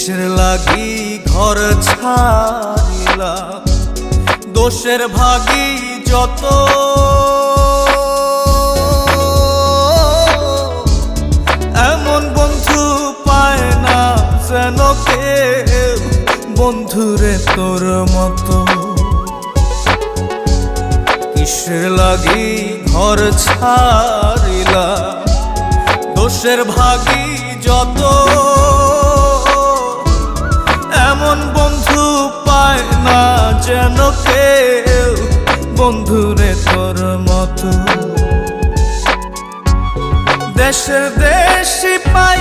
কিসের লাগি ঘর ছাড়িলাম, দোষের ভাগী যত, এমন বন্ধু পায় না যেন কেউ, বন্ধুরে তোর মতো। কিসের লাগি ঘর ছাড়িলাম, দোষের ভাগী যত, এমন বন্ধু পায় না যেন কেউ, বন্ধুরে তোর মতো। দেশের দেশি পাই